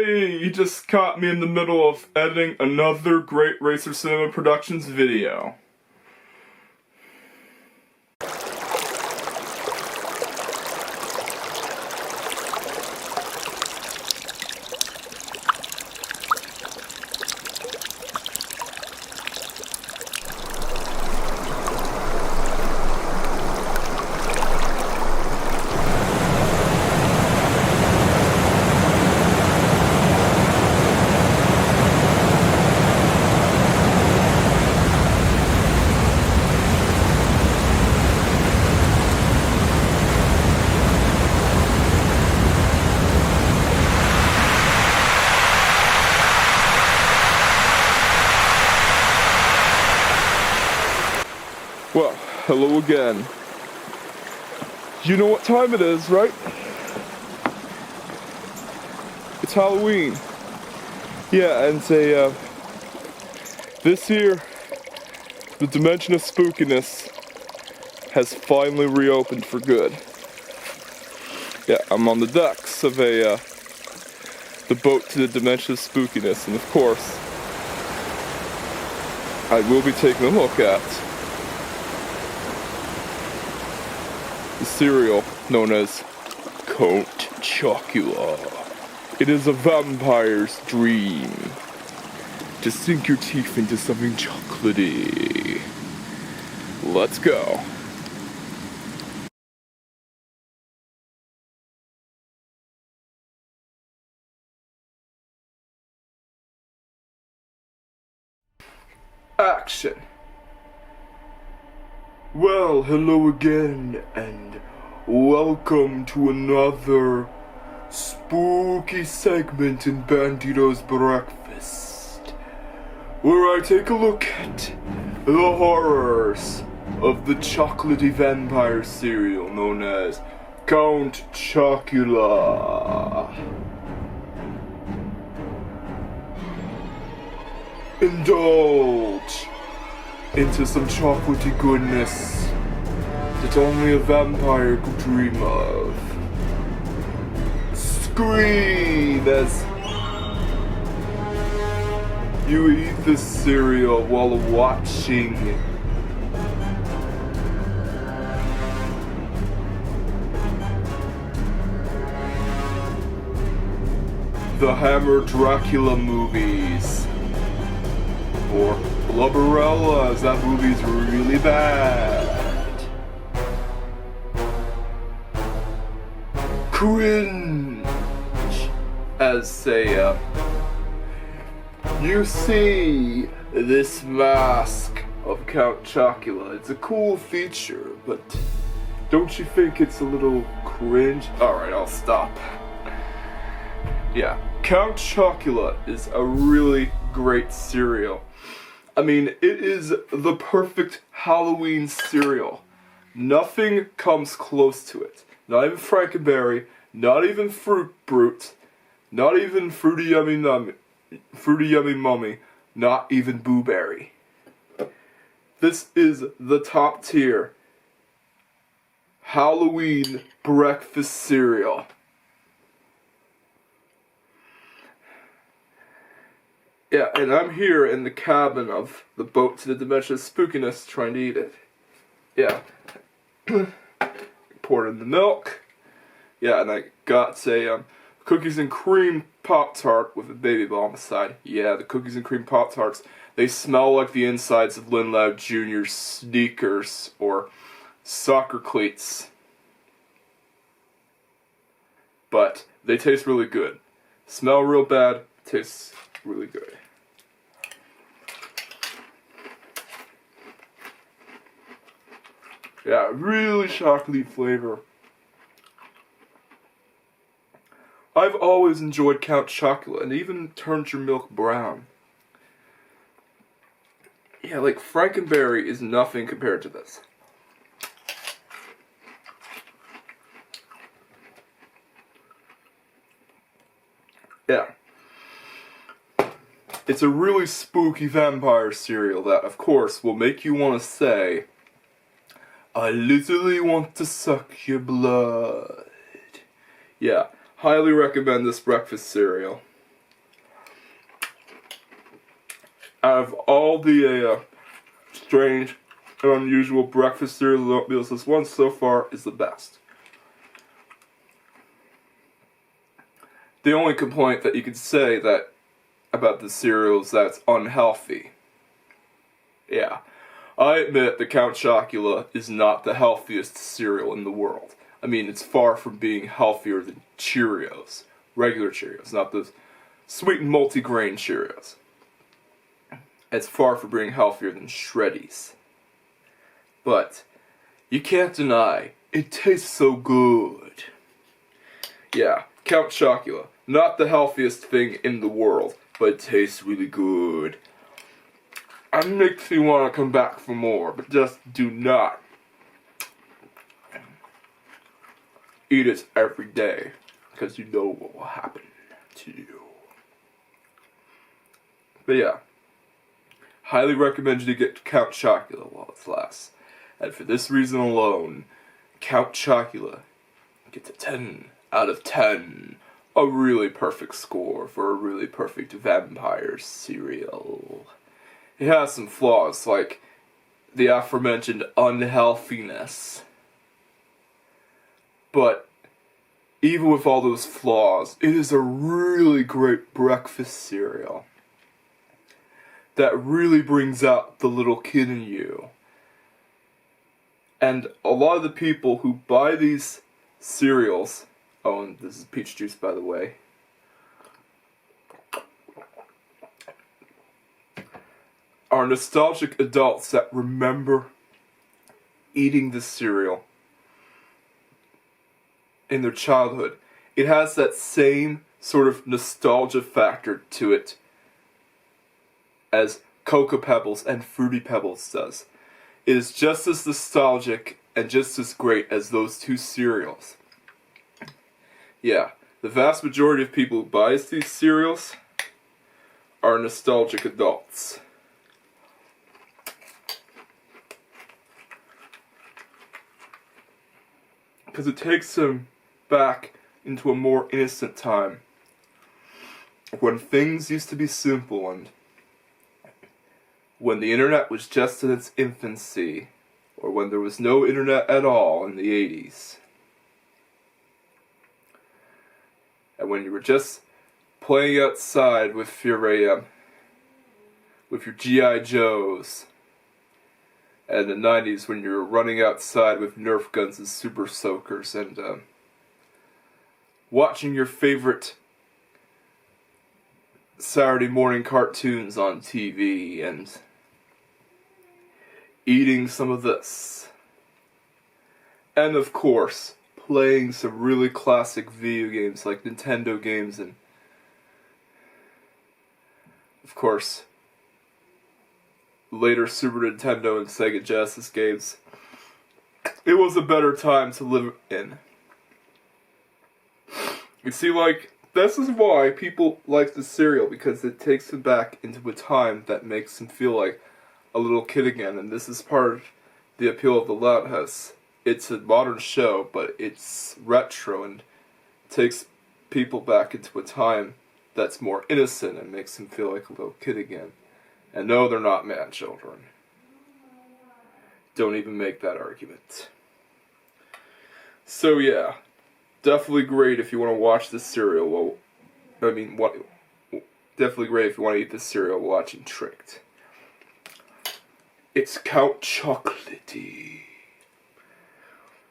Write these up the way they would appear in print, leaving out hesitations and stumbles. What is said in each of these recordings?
Hey, you just caught me in the middle of editing another Great Racer Cinema Productions video. Well, hello again. You know what time it is, right? It's Halloween. Yeah, and this year, the Dimension of Spookiness has finally reopened for good. Yeah, I'm on the decks of the boat to the Dimension of Spookiness, and of course, I will be taking a look at the cereal known as Count Chocula. It is a vampire's dream to sink your teeth into something chocolatey. Let's go. Action. Well, hello again, and welcome to another spooky segment in Bandito's Breakfast, where I take a look at the horrors of the chocolatey vampire cereal known as Count Chocula. Indulge into some chocolatey goodness that only a vampire could dream of. Scream as you eat this cereal while watching the Hammer Dracula movies. Or Blubberella, as that movie's really bad. Cringe, as you see this mask of Count Chocula. It's a cool feature, but don't you think it's a little cringe? Alright, I'll stop. Yeah, Count Chocula is a really great cereal. I mean, it is the perfect Halloween cereal. Nothing comes close to it. Not even Frankenberry, not even Fruit Brute, not even Fruity Yummy Mummy, not even Boo Berry. This is the top tier Halloween breakfast cereal. Yeah, and I'm here in the cabin of the boat to the Dimension of Spookiness trying to eat it. Yeah. Poured in the milk. Yeah, and I got a cookies and cream Pop-Tart with a baby ball on the side. Yeah, the cookies and cream Pop-Tarts. They smell like the insides of Lynn Loud Jr.'s sneakers or soccer cleats. But they taste really good. Smell real bad, tastes really good. Yeah, really chocolatey flavor. I've always enjoyed Count Chocula, and it even turns your milk brown. Yeah, like Frankenberry is nothing compared to this. Yeah. It's a really spooky vampire cereal that, of course, will make you want to say, I literally want to suck your blood. Yeah, highly recommend this breakfast cereal. Out of all the strange and unusual breakfast cereal meals, this one so far is the best. The only complaint that you could say that about the cereal is that it's unhealthy. Yeah, I admit the Count Chocula is not the healthiest cereal in the world. I mean, it's far from being healthier than Cheerios. Regular Cheerios, not those sweetened multigrain Cheerios. It's far from being healthier than Shreddies. But you can't deny, it tastes so good. Yeah, Count Chocula, not the healthiest thing in the world, but it tastes really good. It makes me want to come back for more, but just do not eat it every day, because you know what will happen to you. But yeah, highly recommend you to get Count Chocula while it lasts. And for this reason alone, Count Chocula gets a 10 out of 10. A really perfect score for a really perfect vampire cereal. It has some flaws, like the aforementioned unhealthiness. But even with all those flaws, it is a really great breakfast cereal that really brings out the little kid in you. And a lot of the people who buy these cereals, oh, and this is peach juice, by the way, are nostalgic adults that remember eating this cereal in their childhood. It has that same sort of nostalgia factor to it as Cocoa Pebbles and Fruity Pebbles does. It is just as nostalgic and just as great as those two cereals. Yeah, the vast majority of people who buy these cereals are nostalgic adults. Because it takes them back into a more innocent time, when things used to be simple and when the internet was just in its infancy, or when there was no internet at all in the 80s. And when you were just playing outside with your G.I. Joes. And in the 90s when you were running outside with Nerf guns and super soakers and watching your favorite Saturday morning cartoons on TV and eating some of this. And of course, playing some really classic video games like Nintendo games and of course later Super Nintendo and Sega Genesis games. It was a better time to live in. You see, like, this is why people like the cereal, because it takes them back into a time that makes them feel like a little kid again, and this is part of the appeal of the Loud House. It's a modern show, but it's retro and takes people back into a time that's more innocent and makes them feel like a little kid again. And no, they're not man children. Don't even make that argument. So yeah, definitely great if you want to watch this cereal. Well, definitely great if you want to eat this cereal while watching Tricked. It's Count Chocolatey.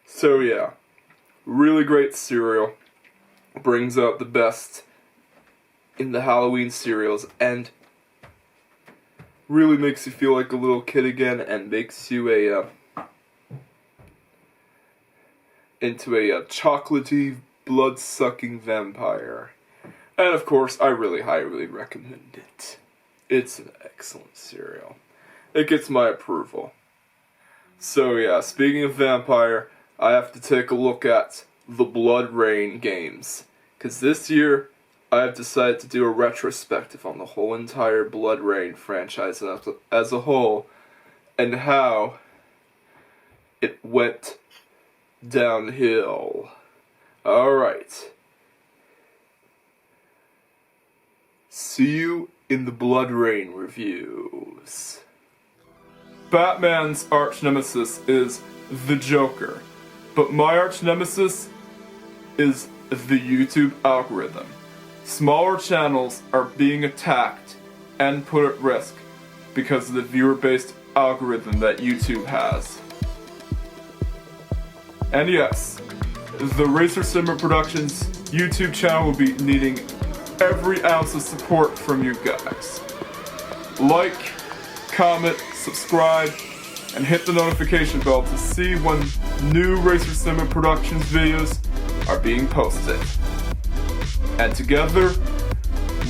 So yeah, really great cereal. Brings out the best in the Halloween cereals and really makes you feel like a little kid again and makes you into a chocolatey, blood-sucking vampire. And of course, I really highly recommend it. It's an excellent cereal. It gets my approval. So yeah, speaking of vampire, I have to take a look at the Blood Rain games. Because this year, I have decided to do a retrospective on the whole entire Blood Rain franchise as a whole, and how it went downhill. Alright. See you in the Blood Rain reviews. Batman's arch nemesis is the Joker, but my arch nemesis is the YouTube algorithm. Smaller channels are being attacked and put at risk because of the viewer-based algorithm that YouTube has. And yes, the Racer Simmer Productions YouTube channel will be needing every ounce of support from you guys. Like, comment, subscribe, and hit the notification bell to see when new Racer Simmer Productions videos are being posted. And together,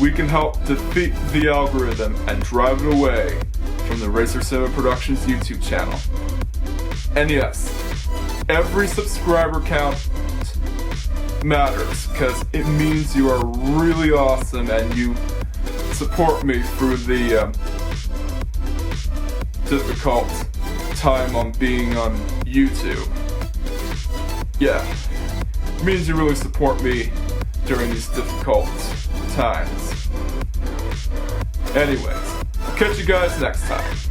we can help defeat the algorithm and drive it away from the Racer Simmer Productions YouTube channel. And yes, every subscriber count matters because it means you are really awesome and you support me through the difficult time on being on YouTube. Yeah, it means you really support me during these difficult times. Anyways, I'll catch you guys next time.